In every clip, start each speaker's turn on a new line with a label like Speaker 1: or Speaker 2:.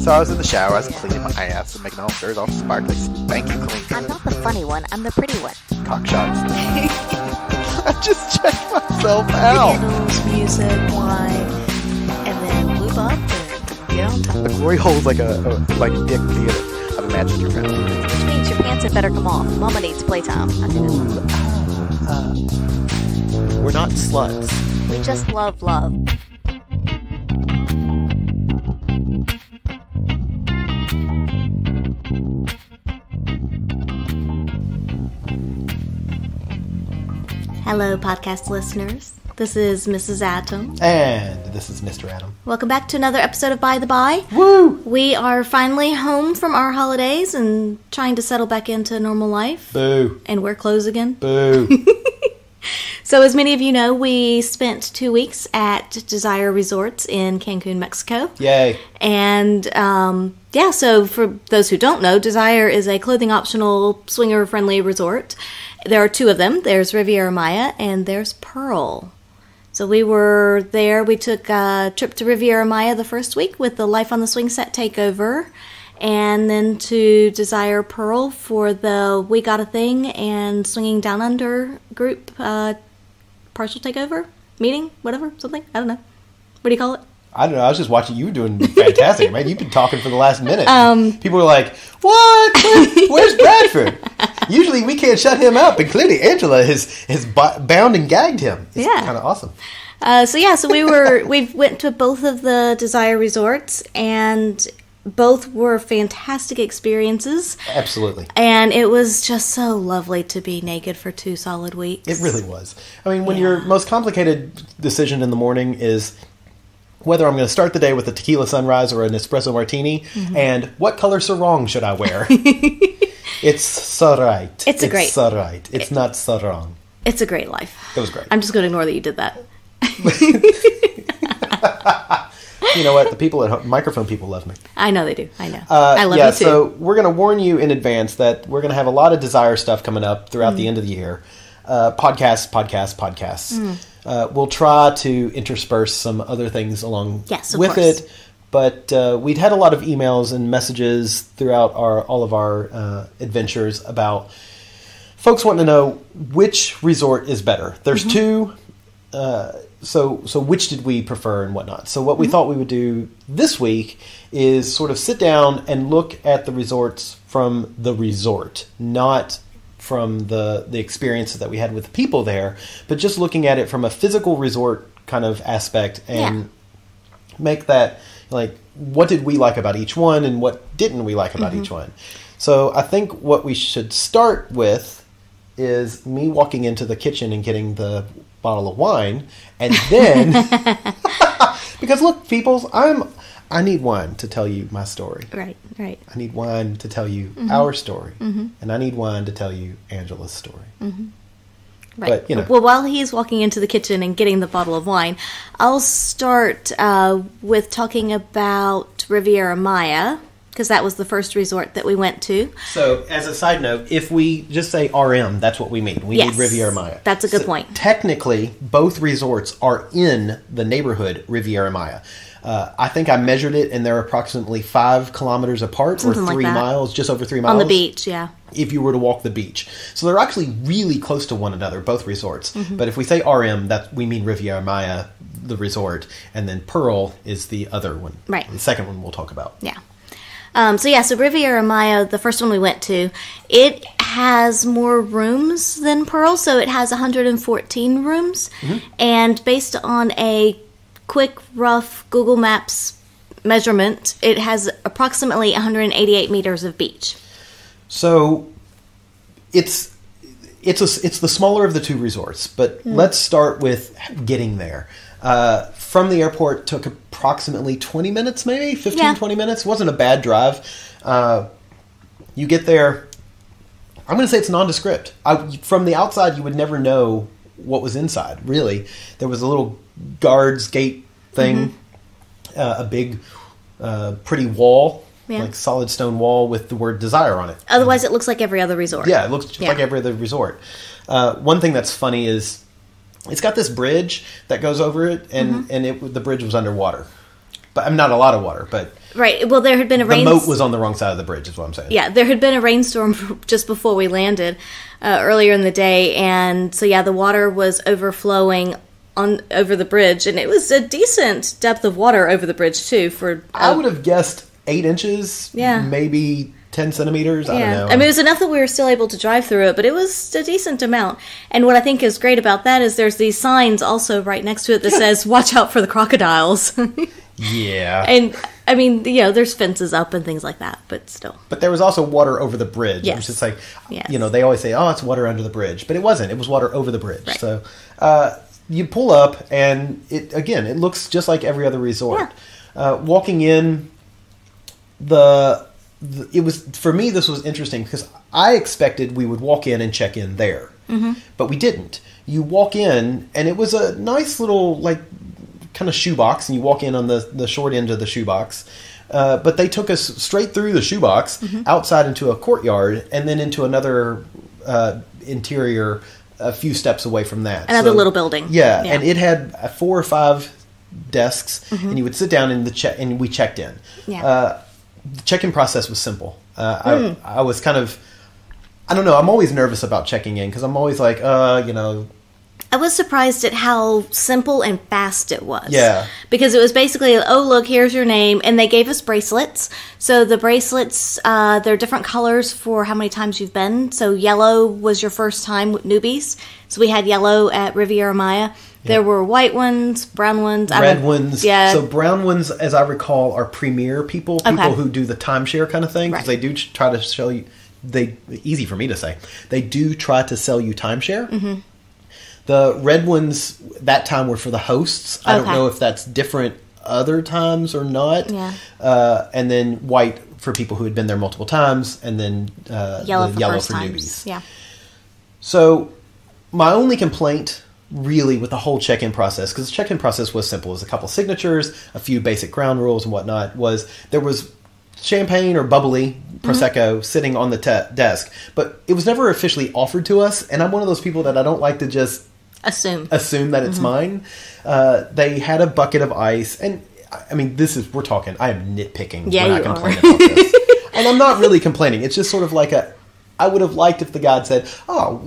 Speaker 1: So I was in the shower, I was cleaning my ass and making all sure all sparkly, spanky clean.
Speaker 2: I'm not the funny one, I'm the pretty one.
Speaker 1: Cock shots. I just checked myself out.
Speaker 2: Candles, music, wine, and then lube up and get on top.
Speaker 1: The glory hole's like a dick theater. I've imagined your family.
Speaker 2: Which means your pants had better come off. Mama needs playtime. I think
Speaker 1: We're not sluts.
Speaker 2: we just love love. Hello, podcast listeners. This is Mrs. Atom.
Speaker 1: And this is Mr. Adam.
Speaker 2: Welcome back to another episode of By the By.
Speaker 1: Woo!
Speaker 2: We are finally home from our holidays and trying to settle back into normal life.
Speaker 1: Boo.
Speaker 2: And wear clothes again.
Speaker 1: Boo.
Speaker 2: So as many of you know, we spent 2 weeks at Desire Resorts in Cancun, Mexico.
Speaker 1: Yay.
Speaker 2: And so for those who don't know, Desire is a clothing-optional, swinger-friendly resort. There are two of them. There's Riviera Maya and there's Pearl. So we were there. We took a trip to Riviera Maya the first week with the Life on the Swing set takeover. And then to Desire Pearl for the We Got a Thing and Swinging Down Under group partial takeover meeting, whatever, something. I don't know. What do you call it?
Speaker 1: I don't know. I was just watching. You were doing fantastic, man. You've been talking for the last minute. People were like, "What? Where's Bradford?" Usually we can't shut him up, and clearly Angela has bound and gagged him. It's kind of awesome.
Speaker 2: So we went to both of the Desire resorts, and both were fantastic experiences.
Speaker 1: Absolutely.
Speaker 2: And it was just so lovely to be naked for 2 solid weeks.
Speaker 1: It really was. I mean, when your most complicated decision in the morning is whether I'm going to start the day with a tequila sunrise or an espresso martini, and what color sarong should I wear? It's so right.
Speaker 2: It's
Speaker 1: so right. It's not so wrong.
Speaker 2: It's a great life.
Speaker 1: It was great.
Speaker 2: I'm just going to ignore that you did that.
Speaker 1: You know what? The people at home, microphone people love me.
Speaker 2: I know they do. I know. I love you too.
Speaker 1: So we're going to warn you in advance that we're going to have a lot of Desire stuff coming up throughout the end of the year. Podcasts. We'll try to intersperse some other things along with it. But we'd had a lot of emails and messages throughout all of our adventures about folks wanting to know which resort is better. There's two. So which did we prefer and whatnot? So what we thought we would do this week is sort of sit down and look at the resorts from the resort, not from the experiences that we had with the people there, but just looking at it from a physical resort kind of aspect and make that, like, what did we like about each one and what didn't we like about each one? So I think what we should start with is me walking into the kitchen and getting the bottle of wine, and then because look, peoples, I need wine to tell you my story.
Speaker 2: Right.
Speaker 1: I need wine to tell you our story, and I need wine to tell you Angela's story.
Speaker 2: Right.
Speaker 1: But,
Speaker 2: well, while he's walking into the kitchen and getting the bottle of wine, I'll start with talking about Riviera Maya, because that was the first resort that we went to. So,
Speaker 1: as a side note, if we just say RM, that's what we mean. We need Riviera Maya.
Speaker 2: That's a good point.
Speaker 1: Technically, both resorts are in the neighborhood Riviera Maya. I think I measured it, and they're approximately 5 kilometers apart,
Speaker 2: something
Speaker 1: or 3
Speaker 2: like
Speaker 1: miles, just over 3 miles.
Speaker 2: On the beach, yeah.
Speaker 1: If you were to walk the beach. So they're actually really close to one another, both resorts. But if we say RM, we mean Riviera Maya, the resort, and then Pearl is the other one.
Speaker 2: Right.
Speaker 1: The second one we'll talk about.
Speaker 2: Yeah. So Riviera Maya, the first one we went to, it has more rooms than Pearl, so it has 114 rooms. And based on a quick, rough Google Maps measurement, it has approximately 188 meters of beach.
Speaker 1: So it's the smaller of the two resorts, but let's start with getting there. From the airport took approximately 20 minutes, maybe 20 minutes. It wasn't a bad drive. You get there. I'm going to say it's nondescript. From the outside, you would never know what was inside, really. There was a little guards gate thing, a big, pretty wall, like solid stone wall with the word Desire on it.
Speaker 2: Otherwise, it looks like every other resort.
Speaker 1: Yeah, it looks just like every other resort. One thing that's funny is it's got this bridge that goes over it, and the bridge was underwater. But not a lot of water, but
Speaker 2: Right. Well, there had been a
Speaker 1: The moat was on the wrong side of the bridge, is what I'm saying.
Speaker 2: Yeah, there had been a rainstorm just before we landed earlier in the day, and so the water was overflowing over the bridge, and it was a decent depth of water over the bridge too.
Speaker 1: I would have guessed 8 inches, maybe 10 centimeters. I don't know.
Speaker 2: I mean, it was enough that we were still able to drive through it, but it was a decent amount. And what I think is great about that is there's these signs also right next to it that says, "Watch out for the crocodiles."
Speaker 1: Yeah.
Speaker 2: And I mean, there's fences up and things like that, but still.
Speaker 1: But there was also water over the bridge.
Speaker 2: Yes.
Speaker 1: It was just like, they always say, oh, it's water under the bridge. But it wasn't. It was water over the bridge.
Speaker 2: Right.
Speaker 1: So you pull up, and it looks just like every other resort. Yeah. Walking in, it was, for me, this was interesting because I expected we would walk in and check in there. Mm-hmm. But we didn't. You walk in, and it was a nice little, kind of shoebox, and you walk in on the short end of the shoebox. But they took us straight through the shoebox, outside into a courtyard, and then into another interior a few steps away from that.
Speaker 2: Another little building.
Speaker 1: Yeah, and it had 4 or 5 desks, and you would sit down and we checked in.
Speaker 2: Yeah.
Speaker 1: The check-in process was simple. I was kind of, I don't know, I'm always nervous about checking in because I'm always like,
Speaker 2: I was surprised at how simple and fast it was.
Speaker 1: Yeah.
Speaker 2: Because it was basically, oh, look, here's your name. And they gave us bracelets. So the bracelets, they're different colors for how many times you've been. So yellow was your first time with newbies. So we had yellow at Riviera Maya. There were white ones, brown ones.
Speaker 1: Red ones.
Speaker 2: Yeah.
Speaker 1: So brown ones, as I recall, are premier people who do the timeshare kind of thing. Because they do try to sell you, easy for me to say, they do try to sell you timeshare. Mm-hmm. The red ones that time were for the hosts. I don't know if that's different other times or not.
Speaker 2: Yeah.
Speaker 1: And then white for people who had been there multiple times, and then
Speaker 2: yellow
Speaker 1: for
Speaker 2: times.
Speaker 1: newbies.
Speaker 2: Yeah.
Speaker 1: So my only complaint really with the whole check-in process, because the check-in process was simple, it was a couple signatures, a few basic ground rules and whatnot, was there was champagne or bubbly Prosecco sitting on the desk, but it was never officially offered to us, and I'm one of those people that I don't like to just assume that it's mine. They had a bucket of ice, and I mean, I am nitpicking when I complain about this. And I'm not really complaining. It's just sort of like I would have liked if the guide said, oh,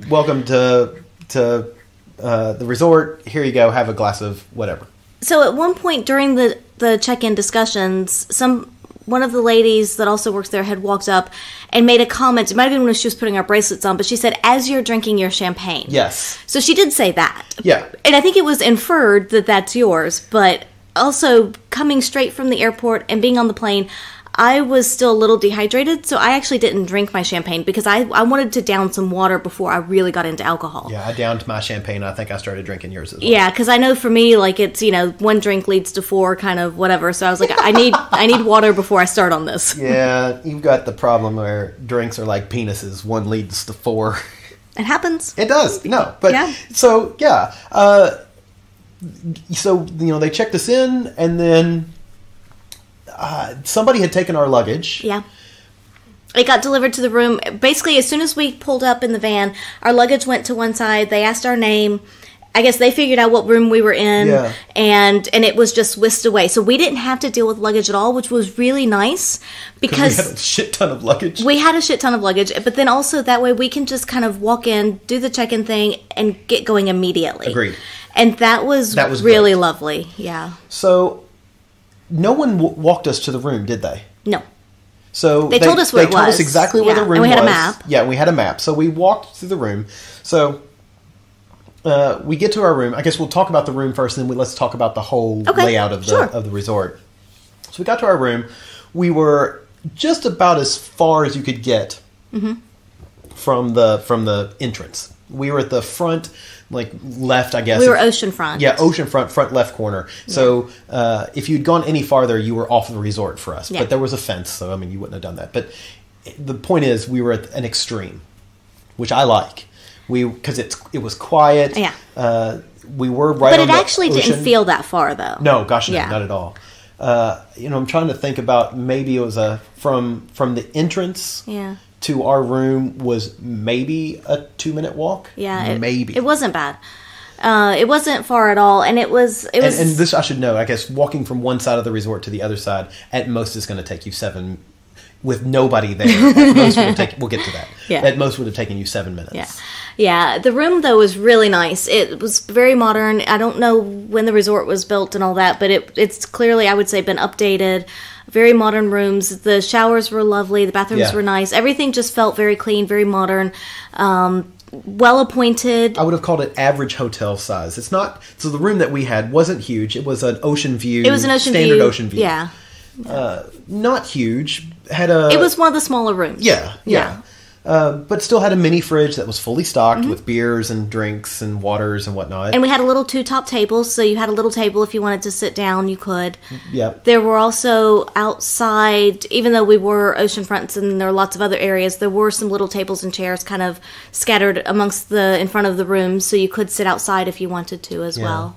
Speaker 1: welcome to the resort. Here you go. Have a glass of whatever.
Speaker 2: So at one point during the check-in discussions, one of the ladies that also works there had walked up and made a comment. It might have been when she was putting our bracelets on, but she said, as you're drinking your champagne.
Speaker 1: Yes.
Speaker 2: So she did say that.
Speaker 1: Yeah.
Speaker 2: And I think it was inferred that that's yours, but also coming straight from the airport and being on the plane, I was still a little dehydrated, so I actually didn't drink my champagne because I wanted to down some water before I really got into alcohol.
Speaker 1: Yeah, I downed my champagne. I think I started drinking yours as well.
Speaker 2: Yeah, because I know for me, it's, one drink leads to 4, kind of whatever. So I was like, I need water before I start on this.
Speaker 1: Yeah, you've got the problem where drinks are like penises. 1 leads to 4.
Speaker 2: It happens.
Speaker 1: It does. No, but
Speaker 2: yeah.
Speaker 1: So yeah. They checked us in, and then somebody had taken our luggage.
Speaker 2: Yeah. It got delivered to the room. Basically, as soon as we pulled up in the van, our luggage went to one side. They asked our name. I guess they figured out what room we were in, and it was just whisked away. So we didn't have to deal with luggage at all, which was really nice because
Speaker 1: we had a shit ton of luggage.
Speaker 2: We had a shit ton of luggage, but then also that way we can just kind of walk in, do the check-in thing, and get going immediately.
Speaker 1: Agreed.
Speaker 2: And that was really lovely. Yeah.
Speaker 1: So no one walked us to the room, did they?
Speaker 2: No.
Speaker 1: So
Speaker 2: they told us where it was.
Speaker 1: They told us exactly where the room was.
Speaker 2: And we had a map.
Speaker 1: Yeah, we had a map. So we walked through the room. So we get to our room. I guess we'll talk about the room first, and then let's talk about the whole layout of the resort. So we got to our room. We were just about as far as you could get from the entrance. We were at the front, left, I guess.
Speaker 2: We were oceanfront.
Speaker 1: Yeah, oceanfront, front left corner. So if you'd gone any farther, you were off the resort for us. Yeah. But there was a fence, so you wouldn't have done that. But the point is, we were at an extreme, which I like. Because it was quiet.
Speaker 2: Yeah.
Speaker 1: We were right on the ocean.
Speaker 2: But it actually didn't feel that far, though.
Speaker 1: No, gosh, no, not at all. I'm trying to think about, maybe it was from the entrance to our room was maybe a 2-minute walk.
Speaker 2: Yeah.
Speaker 1: Maybe.
Speaker 2: It wasn't bad. It wasn't far at all, and it was.
Speaker 1: And this I should know. I guess walking from one side of the resort to the other side at most is going to take you 7. With nobody there, at most we'll get to that.
Speaker 2: Yeah.
Speaker 1: At most would have taken you 7 minutes.
Speaker 2: Yeah. The room though was really nice. It was very modern. I don't know when the resort was built and all that, but it's clearly, I would say, been updated. Very modern rooms. The showers were lovely. The bathrooms were nice. Everything just felt very clean, very modern. Well appointed.
Speaker 1: I would have called it average hotel size. It's not. So the room that we had wasn't huge. It was an ocean view.
Speaker 2: It was an
Speaker 1: standard ocean view.
Speaker 2: Yeah.
Speaker 1: Not huge.
Speaker 2: It was one of the smaller rooms.
Speaker 1: Yeah. But still had a mini fridge that was fully stocked with beers and drinks and waters and whatnot.
Speaker 2: And we had a little 2-top table, so you had a little table if you wanted to sit down, you could.
Speaker 1: Yep.
Speaker 2: There were also outside, even though we were oceanfronts and there were lots of other areas, there were some little tables and chairs kind of scattered amongst in front of the rooms, so you could sit outside if you wanted to as well.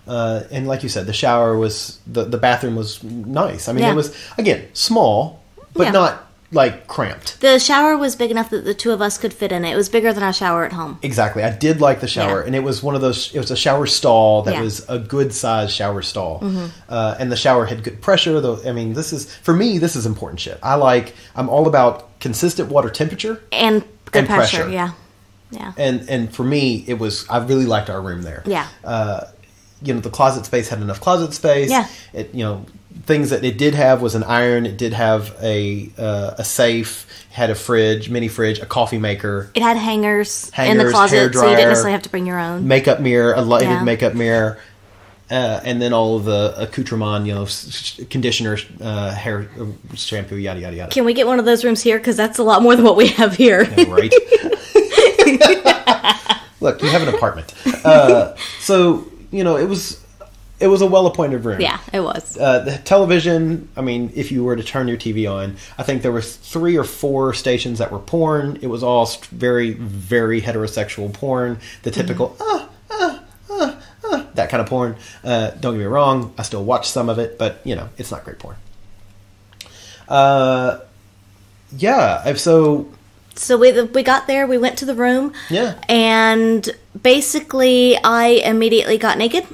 Speaker 1: And like you said, the shower was, the bathroom was nice. I mean, it was, again, small, but not like cramped.
Speaker 2: The shower was big enough that the two of us could fit in it. It was bigger than our shower at home.
Speaker 1: Exactly. I did like the shower, and it was one of those. It was a shower stall that was a good sized shower stall, and the shower had good pressure. Though, I mean, this is for me. This is important shit. I'm all about consistent water temperature
Speaker 2: and good pressure. Yeah.
Speaker 1: And for me, it was. I really liked our room there.
Speaker 2: Yeah.
Speaker 1: The closet space had enough closet space.
Speaker 2: Yeah.
Speaker 1: Things that it did have was an iron. It did have a safe. Had a fridge, mini fridge, a coffee maker.
Speaker 2: It had hangers in the closet, so you didn't necessarily have to bring your own.
Speaker 1: Makeup mirror, a lighted makeup mirror, and then all of the accoutrement, conditioner, hair shampoo, yada yada yada.
Speaker 2: Can we get one of those rooms here? Because that's a lot more than what we have here.
Speaker 1: Yeah, right. Look, you have an apartment, so it was a well-appointed room.
Speaker 2: Yeah, it was.
Speaker 1: The television, I mean, if you were to turn your TV on, I think there were 3 or 4 stations that were porn. It was all very, very heterosexual porn. The typical, that kind of porn. Don't get me wrong, I still watch some of it, but, it's not great porn.
Speaker 2: So we got there, we went to the room.
Speaker 1: Yeah.
Speaker 2: And basically, I immediately got naked.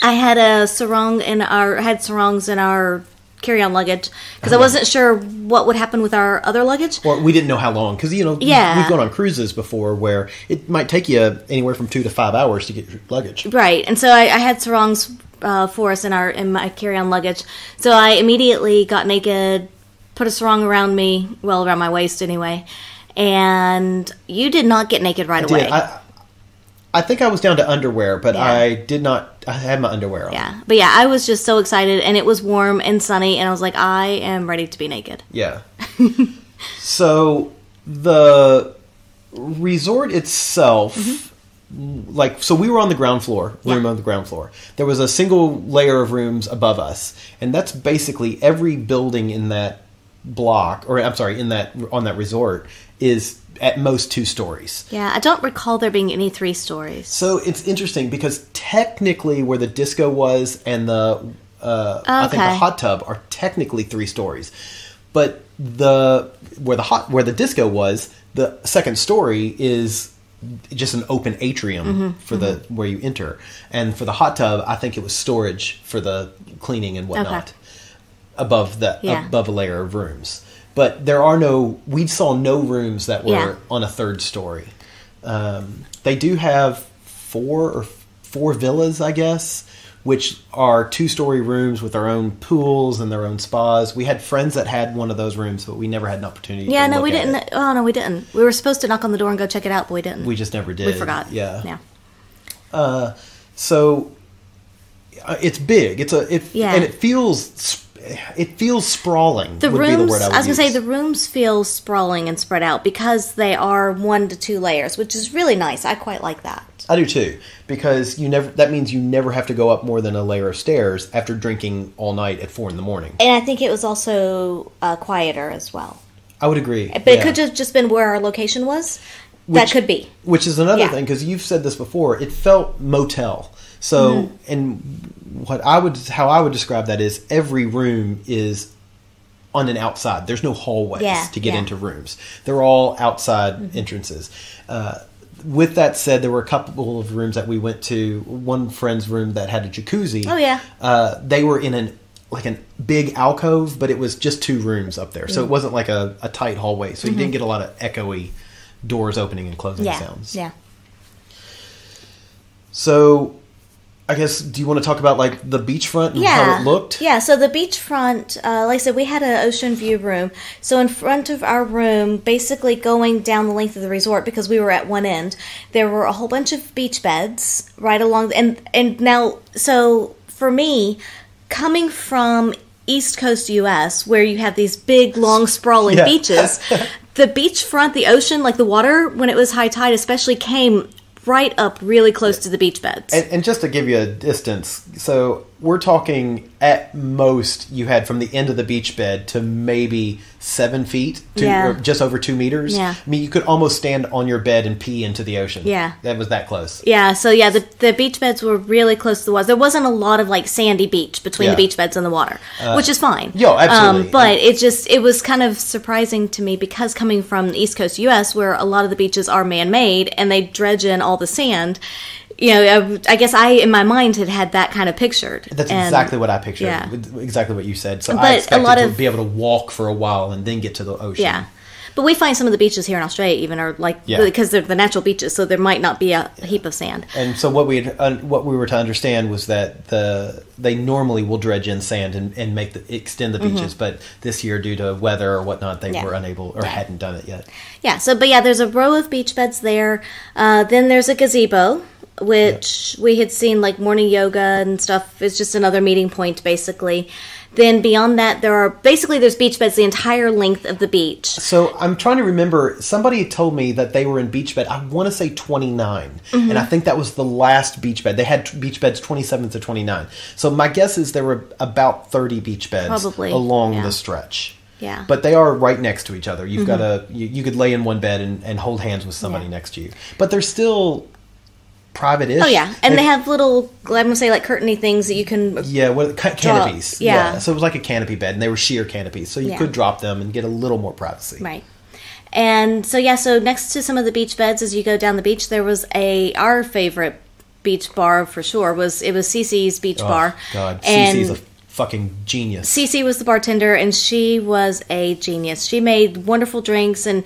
Speaker 2: I had sarongs in our carry-on luggage because I wasn't sure what would happen with our other luggage.
Speaker 1: Well, we didn't know how long because we've gone on cruises before where it might take you anywhere from 2 to 5 hours to get your luggage.
Speaker 2: Right, and so I had sarongs for us in my carry-on luggage. So I immediately got naked, put a sarong around me, around my waist anyway, and you did not get naked right away.
Speaker 1: I think I was down to underwear, but I did not. I had my underwear on.
Speaker 2: Yeah, but I was just so excited, and it was warm and sunny, and I was like, I am ready to be naked.
Speaker 1: Yeah. So the resort itself, so we were on the ground floor, room on the ground floor. There was a single layer of rooms above us, and that's basically every building in that block, or I'm sorry, on that resort is at most 2 stories.
Speaker 2: Yeah, I don't recall there being any 3 stories.
Speaker 1: So it's interesting because technically where the disco was and I think the hot tub are technically 3 stories. But where the disco was, the second story is just an open atrium for where you enter. And for the hot tub, I think it was storage for the cleaning and whatnot above a layer of rooms. But we saw no rooms that were on a 3rd story. They do have 4 villas, I guess, which are 2-story rooms with their own pools and their own spas. We had friends that had one of those rooms, but we never had an opportunity to look
Speaker 2: we
Speaker 1: at
Speaker 2: didn't.
Speaker 1: it.
Speaker 2: Oh, no, we didn't. We were supposed to knock on the door and go check it out, but we didn't.
Speaker 1: We just never did.
Speaker 2: We forgot.
Speaker 1: Yeah. So it's big. And it feels sprawling.
Speaker 2: The
Speaker 1: would
Speaker 2: rooms,
Speaker 1: be the word I was
Speaker 2: going to say, the rooms feel sprawling and spread out because they are 1 to 2 layers, which is really nice. I quite like that.
Speaker 1: I do too, because that means you never have to go up more than a layer of stairs after drinking all night at 4 a.m.
Speaker 2: And I think it was also quieter as well.
Speaker 1: I would agree.
Speaker 2: But it could have just been where our location was. That could be.
Speaker 1: Which is another thing, because you've said this before, it felt motel. So, and how I would describe that is every room is on an outside. There's no hallways to get into rooms. They're all outside entrances. with that said, there were a couple of rooms that we went to. One friend's room that had a jacuzzi.
Speaker 2: Oh, yeah.
Speaker 1: They were in a big alcove, but it was just 2 rooms up there. So it wasn't like a tight hallway. So you didn't get a lot of echoey doors opening and closing sounds.
Speaker 2: Yeah.
Speaker 1: So I guess, do you want to talk about like the beachfront and how it looked?
Speaker 2: Yeah, so the beachfront, like I said, we had an ocean view room. So in front of our room, basically going down the length of the resort, because we were at one end, there were a whole bunch of beach beds right along. And now, so for me, coming from East Coast U.S., where you have these big, long, sprawling beaches, the beachfront, the ocean, like the water, when it was high tide especially, came right up really close to the beach beds.
Speaker 1: And just to give you a distance, so we're talking at most you had from the end of the beach bed to maybe 7 feet, or just over 2 meters.
Speaker 2: Yeah.
Speaker 1: I mean, you could almost stand on your bed and pee into the ocean.
Speaker 2: Yeah.
Speaker 1: That was that close.
Speaker 2: Yeah, so the beach beds were really close to the water. There wasn't a lot of like sandy beach between the beach beds and the water, which is fine.
Speaker 1: Yeah, absolutely.
Speaker 2: But it was kind of surprising to me because coming from the East Coast U.S., where a lot of the beaches are man-made and they dredge in all the sand, you know, I guess in my mind had that kind of pictured.
Speaker 1: That's exactly what I pictured.
Speaker 2: Yeah.
Speaker 1: Exactly what you said. So
Speaker 2: but
Speaker 1: I expected
Speaker 2: a lot
Speaker 1: to
Speaker 2: of,
Speaker 1: be able to walk for a while and then get to the ocean.
Speaker 2: Yeah. But we find some of the beaches here in Australia even are like, because they're the natural beaches, so there might not be a heap of sand.
Speaker 1: And so what we were to understand was that they normally will dredge in sand and extend the beaches, but this year due to weather or whatnot, they were unable or hadn't done it yet.
Speaker 2: Yeah. So, but there's a row of beach beds there. Then there's a gazebo, which we had seen like morning yoga and stuff. It's just another meeting point, basically. Then beyond that, there's beach beds the entire length of the beach.
Speaker 1: So I'm trying to remember, somebody told me that they were in beach bed, I want to say 29. And I think that was the last beach bed. They had beach beds 27 to 29. So my guess is there were about 30 beach beds along the stretch.
Speaker 2: Yeah.
Speaker 1: But they are right next to each other. You've got you could lay in one bed and hold hands with somebody next to you. But they're still private-ish.
Speaker 2: Oh, yeah. And they have little, I'm going to say, like curtainy things that you can
Speaker 1: canopies.
Speaker 2: Yeah.
Speaker 1: So it was like a canopy bed, and they were sheer canopies. So you could drop them and get a little more privacy.
Speaker 2: Right. And so, so next to some of the beach beds, as you go down the beach, there was our favorite beach bar for sure. It was Cece's Beach Bar.
Speaker 1: God. Cece's a fucking genius.
Speaker 2: Cece was the bartender, and she was a genius. She made wonderful drinks, and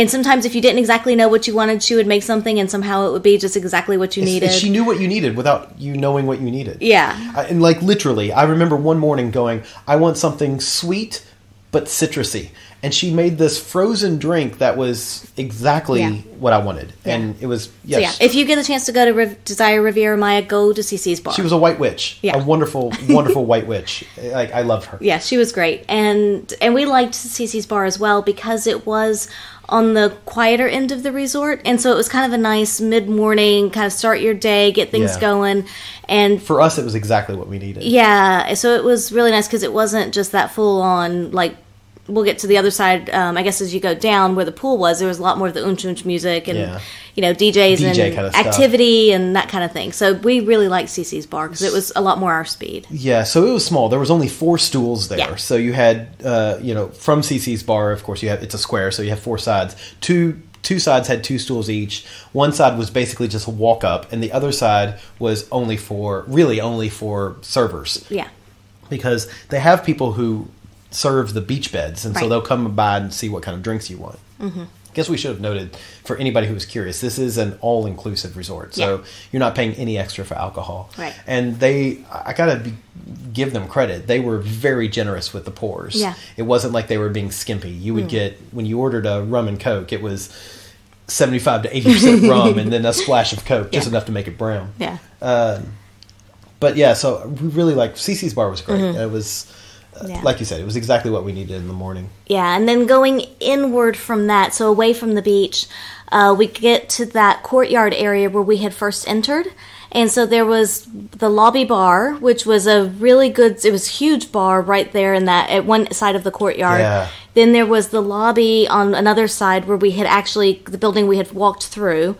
Speaker 2: sometimes if you didn't exactly know what you wanted, she would make something, and somehow it would be just exactly what you needed.
Speaker 1: She knew what you needed without you knowing what you needed.
Speaker 2: Yeah.
Speaker 1: And like literally, I remember one morning going, I want something sweet but citrusy. And she made this frozen drink that was exactly what I wanted. Yeah. And it was, yes.
Speaker 2: So if you get a chance to go to Desire Riviera Maya, go to Cece's Bar.
Speaker 1: She was a white witch.
Speaker 2: Yeah.
Speaker 1: A wonderful, wonderful white witch. I loved her.
Speaker 2: Yeah, she was great. And we liked Cece's Bar as well because it was on the quieter end of the resort. And so it was kind of a nice mid-morning, kind of start your day, get things going. And
Speaker 1: for us, it was exactly what we needed.
Speaker 2: Yeah. So it was really nice because it wasn't just that full-on, like, we'll get to the other side, I guess, as you go down where the pool was. There was a lot more of the unch music and, DJs and
Speaker 1: kind of
Speaker 2: activity
Speaker 1: stuff.
Speaker 2: And that kind of thing. So we really liked Cece's Bar because it was a lot more our speed.
Speaker 1: Yeah, so it was small. There was only 4 stools there.
Speaker 2: Yeah.
Speaker 1: So you had, from Cece's Bar, of course, it's a square, so you have 4 sides. Two sides had 2 stools each. One side was basically just a walk up, and the other side was only for servers.
Speaker 2: Yeah.
Speaker 1: Because they have people who serve the beach beds, and so they'll come by and see what kind of drinks you want. Mm-hmm. I guess we should have noted, for anybody who was curious, this is an all-inclusive resort, so you're not paying any extra for alcohol.
Speaker 2: Right.
Speaker 1: And I gotta give them credit. They were very generous with the pours.
Speaker 2: Yeah.
Speaker 1: It wasn't like they were being skimpy. You would get, when you ordered a rum and Coke, it was 75 to 80% rum and then a splash of Coke, just enough to make it brown.
Speaker 2: Yeah.
Speaker 1: But yeah, so we really liked, Cece's Bar was great. It was... like you said, it was exactly what we needed in the morning. Yeah,
Speaker 2: and then going inward from that, so away from the beach, we get to that courtyard area where we had first entered. And so there was the lobby bar, which was a really good, it was a huge bar right there at one side of the courtyard.
Speaker 1: Yeah.
Speaker 2: Then there was the lobby on another side where we had the building we had walked through.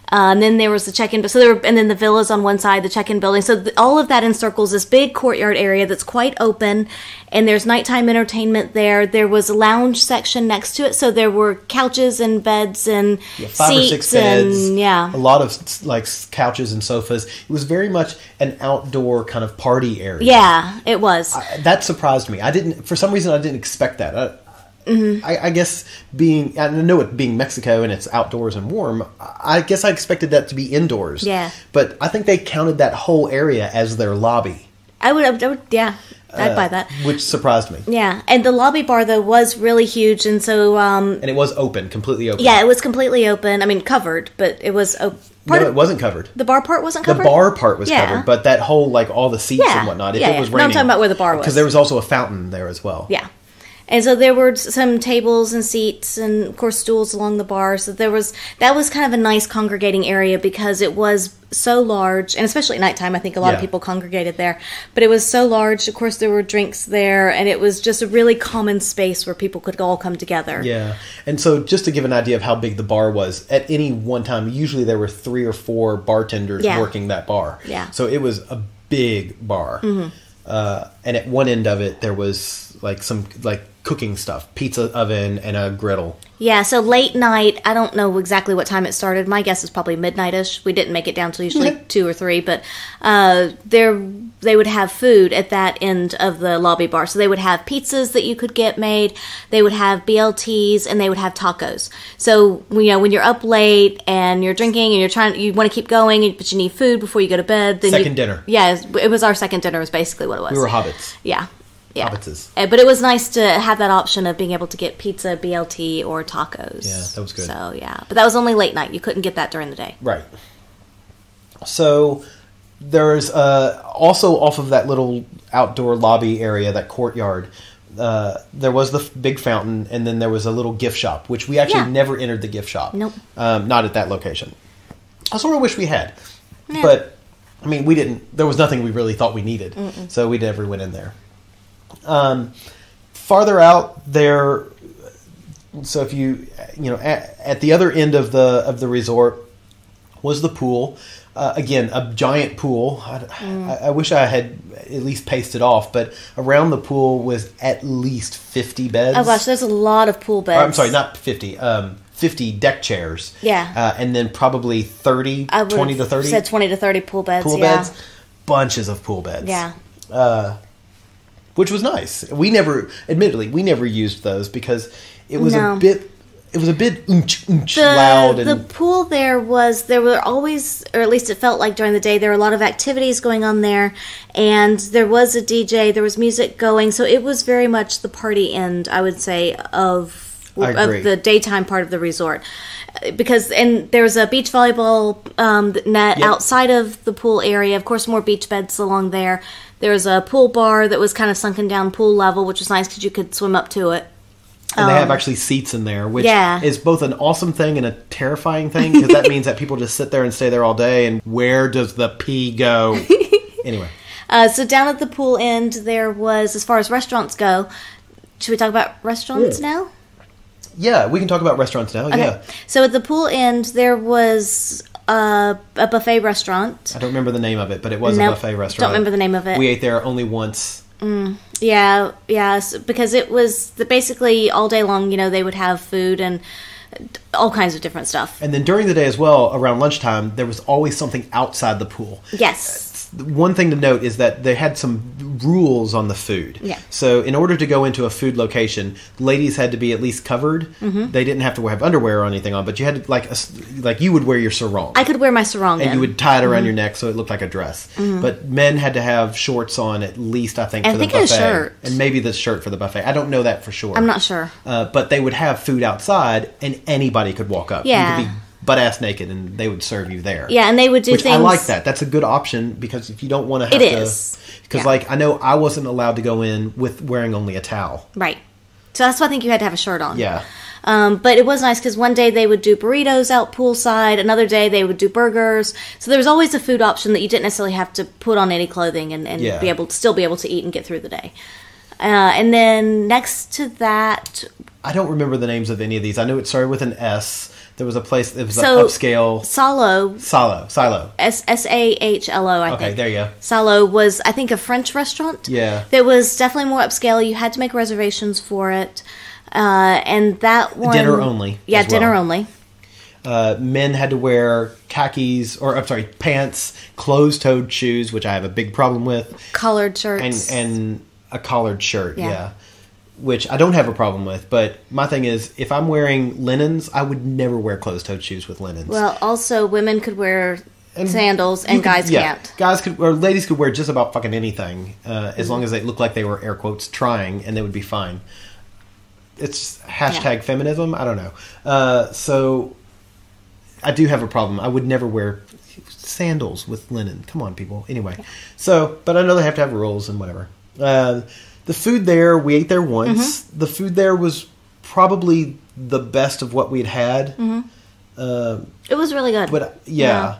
Speaker 2: And then there was the check-in, and then the villas on one side, the check-in building. So all of that encircles this big courtyard area that's quite open, and there's nighttime entertainment there. There was a lounge section next to it, so there were couches and beds and
Speaker 1: 5 or 6 beds,
Speaker 2: and
Speaker 1: a lot of like couches and sofas. It was very much an outdoor kind of party area.
Speaker 2: Yeah, it was.
Speaker 1: That surprised me. For some reason, I didn't expect that. I guess I know it being Mexico and it's outdoors and warm, I guess I expected that to be indoors.
Speaker 2: Yeah.
Speaker 1: But I think they counted that whole area as their lobby.
Speaker 2: I would I'd buy that.
Speaker 1: Which surprised me.
Speaker 2: Yeah, and the lobby bar, though, was really huge, and so... and
Speaker 1: it was open, completely open.
Speaker 2: Yeah, it was completely open. I mean, covered, but it was...
Speaker 1: No, it wasn't covered.
Speaker 2: The bar part wasn't covered?
Speaker 1: The bar part was covered, but that whole, like, all the seats and whatnot, if it was raining...
Speaker 2: No, I'm talking about where the bar was.
Speaker 1: Because there was also a fountain there as well.
Speaker 2: Yeah. And so there were some tables and seats and, of course, stools along the bar. So that was kind of a nice congregating area because it was so large, and especially at nighttime, I think a lot of people congregated there. But it was so large. Of course, there were drinks there, and it was just a really common space where people could all come together.
Speaker 1: Yeah. And so just to give an idea of how big the bar was, at any one time, usually there were 3 or 4 bartenders working that bar.
Speaker 2: Yeah.
Speaker 1: So it was a big bar. Mm-hmm. And at one end of it, there was like some cooking stuff, pizza oven and a griddle.
Speaker 2: Yeah, so late night, I don't know exactly what time it started. My guess is probably midnight-ish. We didn't make it down till usually 2 or 3, but they would have food at that end of the lobby bar. So they would have pizzas that you could get made, they would have BLTs, and they would have tacos. So, when you're up late and you're drinking and you want to keep going, but you need food before you go to bed. Then
Speaker 1: second dinner.
Speaker 2: Yeah, it was our second dinner is basically what it was.
Speaker 1: We were hobbits.
Speaker 2: Yeah. Yeah.
Speaker 1: Hobbitses.
Speaker 2: But it was nice to have that option of being able to get pizza, BLT, or tacos.
Speaker 1: Yeah, that was good.
Speaker 2: So, yeah. But that was only late night. You couldn't get that during the day.
Speaker 1: Right. So, there's also off of that little outdoor lobby area, that courtyard, there was the big fountain, and then there was a little gift shop, which we actually never entered the gift shop.
Speaker 2: Nope.
Speaker 1: Not at that location. I sort of wish we had.
Speaker 2: Yeah.
Speaker 1: But, I mean, we didn't. There was nothing we really thought we needed. Mm-mm. So we never went in there. Farther out there, so if at the other end of the resort was the pool. Again, a giant pool. I wish I had at least paced it off, but around the pool was at least 50 beds.
Speaker 2: Oh gosh, there's a lot of pool beds.
Speaker 1: Or, I'm sorry, not 50. 50 deck chairs.
Speaker 2: Yeah.
Speaker 1: And then probably 30, 20 to 30.
Speaker 2: Said 20 to 30 pool beds.
Speaker 1: Pool beds. Bunches of pool beds.
Speaker 2: Yeah.
Speaker 1: Which was nice. Admittedly, we never used those because it was a bit loud. And
Speaker 2: the pool there were always, or at least it felt like during the day, there were a lot of activities going on there, and there was a DJ, there was music going, so it was very much the party end, I would say, of the daytime part of the resort. And there was a beach volleyball net outside of the pool area. Of course, more beach beds along there. There was a pool bar that was kind of sunken down pool level, which was nice because you could swim up to it.
Speaker 1: And they have actually seats in there, which is both an awesome thing and a terrifying thing because that means that people just sit there and stay there all day. And where does the pee go? Anyway.
Speaker 2: So down at the pool end, there was, as far as restaurants go, should we talk about restaurants now?
Speaker 1: Yeah, we can talk about restaurants now. Okay. Yeah.
Speaker 2: So at the pool end, there was a buffet restaurant.
Speaker 1: I don't remember the name of it, but it was a buffet restaurant.
Speaker 2: Don't remember the name of it.
Speaker 1: We ate there only once.
Speaker 2: Yeah, because it was basically all day long. They would have food and all kinds of different stuff.
Speaker 1: And then during the day as well, around lunchtime, there was always something outside the pool.
Speaker 2: Yes.
Speaker 1: One thing to note is that they had some rules on the food.
Speaker 2: Yeah.
Speaker 1: So in order to go into a food location, ladies had to be at least covered. Mm-hmm. They didn't have to have underwear or anything on, but you had to, like you would wear your sarong.
Speaker 2: I could wear my sarong,
Speaker 1: and you would tie it around your neck so it looked like a dress. Mm-hmm. But men had to have shorts on at least, I think, for the buffet,
Speaker 2: a shirt,
Speaker 1: and maybe the shirt for the buffet. I don't know that for sure.
Speaker 2: I'm not sure.
Speaker 1: But they would have food outside, and anybody could walk up.
Speaker 2: Yeah.
Speaker 1: You could be butt-ass naked, and they would serve you there.
Speaker 2: Yeah, and they would do
Speaker 1: things...
Speaker 2: I
Speaker 1: like that. That's a good option, because if you don't want to have to... Because, I know I wasn't allowed to go in with wearing only a towel.
Speaker 2: Right. So that's why I think you had to have a shirt on.
Speaker 1: Yeah.
Speaker 2: But it was nice, because one day they would do burritos out poolside, another day they would do burgers. So there was always a food option that you didn't necessarily have to put on any clothing and still be able to eat and get through the day. And then next to that,
Speaker 1: I don't remember the names of any of these. I know it started with an S. There was a place that was
Speaker 2: So-
Speaker 1: an upscale.
Speaker 2: Salo,
Speaker 1: Silo.
Speaker 2: Sahlo, I think.
Speaker 1: Okay, there you go.
Speaker 2: Salo was, I think, a French restaurant.
Speaker 1: Yeah.
Speaker 2: That was definitely more upscale. You had to make reservations for it. And that one...
Speaker 1: Dinner only
Speaker 2: Yeah,
Speaker 1: as well.
Speaker 2: dinner only.
Speaker 1: Men had to wear pants, closed-toed shoes, which I have a big problem with,
Speaker 2: Collared shirts.
Speaker 1: and a collared shirt.
Speaker 2: Yeah.
Speaker 1: Yeah. Which I don't have a problem with, but my thing is, if I'm wearing linens, I would never wear closed-toed shoes with linens.
Speaker 2: Well, also, women could wear
Speaker 1: And
Speaker 2: sandals,
Speaker 1: you
Speaker 2: and
Speaker 1: could-
Speaker 2: guys
Speaker 1: yeah,
Speaker 2: can't.
Speaker 1: Guys could, or ladies could wear just about fucking anything, as long as they look like they were, air quotes, trying, and they would be fine. It's hashtag feminism. I don't know. So I do have a problem. I would never wear sandals with linen. Come on, people. Anyway, so, but I know they have to have rules and whatever. The food there, we ate there once.
Speaker 2: Mm-hmm.
Speaker 1: The food there was probably the best of what we'd had.
Speaker 2: It was really good.
Speaker 1: But yeah.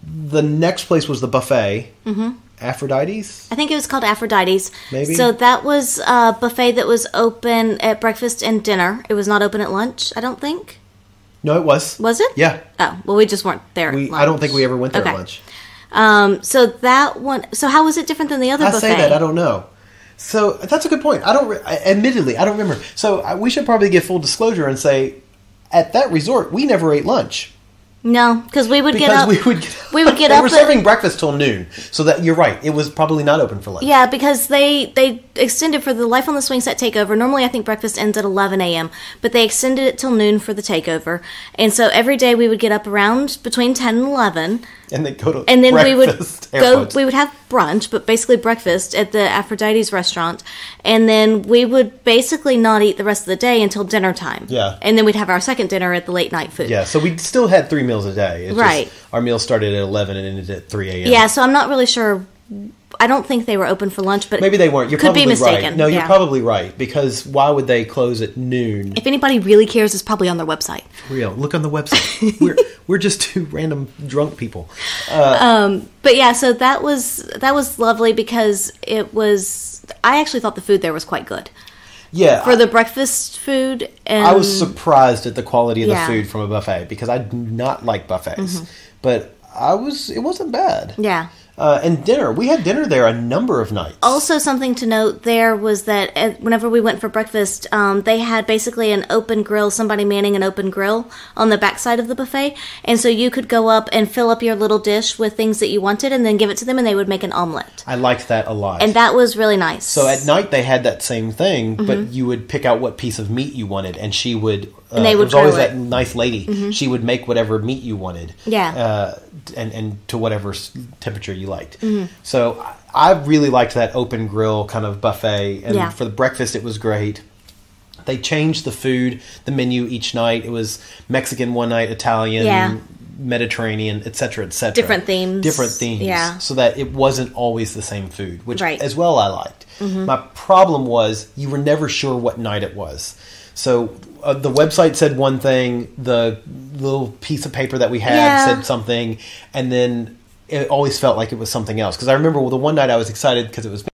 Speaker 1: The next place was the buffet. Aphrodite's.
Speaker 2: I think it was called Aphrodite's.
Speaker 1: Maybe.
Speaker 2: So that was a buffet that was open at breakfast and dinner. It was not open at lunch, I don't think.
Speaker 1: No, it was.
Speaker 2: Was it?
Speaker 1: Yeah.
Speaker 2: Oh, well, we just weren't there at lunch.
Speaker 1: I don't think we ever went there
Speaker 2: Okay.
Speaker 1: at lunch.
Speaker 2: So that one... So how was it different than the other
Speaker 1: I
Speaker 2: buffet?
Speaker 1: say that, I don't know. So that's a good point. Admittedly, I don't remember. So we should probably give full disclosure and say, at that resort, we never ate lunch.
Speaker 2: No, because we would get up...
Speaker 1: we would get,
Speaker 2: we would get
Speaker 1: they
Speaker 2: up
Speaker 1: were
Speaker 2: at-
Speaker 1: serving breakfast till noon. So that you're right. It was probably not open for lunch.
Speaker 2: Yeah, because they extended for the Life on the Swing Set takeover. Normally, I think breakfast ends at 11 a.m., but they extended it till noon for the takeover. And so every day we would get up around between 10 and 11,
Speaker 1: And then go to
Speaker 2: and then
Speaker 1: breakfast.
Speaker 2: we would have brunch, but basically breakfast at the Aphrodite's restaurant, and then we would basically not eat the rest of the day until dinner time.
Speaker 1: Yeah.
Speaker 2: And then we'd have our second dinner at the late night food.
Speaker 1: Yeah, so we still had 3 meals a day. It's
Speaker 2: Right.
Speaker 1: Just, our meal started at 11 and ended at 3 a.m.
Speaker 2: Yeah, so I'm not really sure. I don't think they were open for lunch, but
Speaker 1: Maybe they weren't. You're
Speaker 2: could
Speaker 1: probably
Speaker 2: be mistaken.
Speaker 1: right. No, you're
Speaker 2: Yeah.
Speaker 1: probably right. Because why would they close at noon?
Speaker 2: If anybody really cares, it's probably on their website.
Speaker 1: Real. Look on the website. we're just two random drunk people.
Speaker 2: But yeah, so that was lovely because it was. I actually thought the food there was quite good
Speaker 1: Yeah.
Speaker 2: for the breakfast food. And
Speaker 1: I was surprised at the quality of
Speaker 2: Yeah.
Speaker 1: the food from a buffet because I do not like buffets. But it wasn't bad.
Speaker 2: yeah.
Speaker 1: And dinner. We had dinner there a number of nights.
Speaker 2: Also, something to note there was that whenever we went for breakfast, they had basically an open grill, somebody manning an open grill on the backside of the buffet. And so you could go up and fill up your little dish with things that you wanted and then give it to them and they would make an omelet.
Speaker 1: I liked that a lot.
Speaker 2: And that was really nice.
Speaker 1: So at night they had that same thing, but you would pick out what piece of meat you wanted, and she would.
Speaker 2: And they would
Speaker 1: it was always
Speaker 2: grill it.
Speaker 1: that nice lady. She would make whatever meat you wanted.
Speaker 2: Yeah.
Speaker 1: And to whatever temperature you liked. So I really liked that open grill kind of buffet, and
Speaker 2: Yeah.
Speaker 1: for the breakfast it was great. They changed the food, the menu each night. It was Mexican one night, Italian.
Speaker 2: Yeah.
Speaker 1: Mediterranean, etc., etc.
Speaker 2: Different themes. Yeah.
Speaker 1: So that it wasn't always the same food, which
Speaker 2: Right.
Speaker 1: as well I liked. My problem was you were never sure what night it was. So the website said one thing, the little piece of paper that we had
Speaker 2: Yeah.
Speaker 1: said something, and then it always felt like it was something else. Because I remember the one night I was excited because it was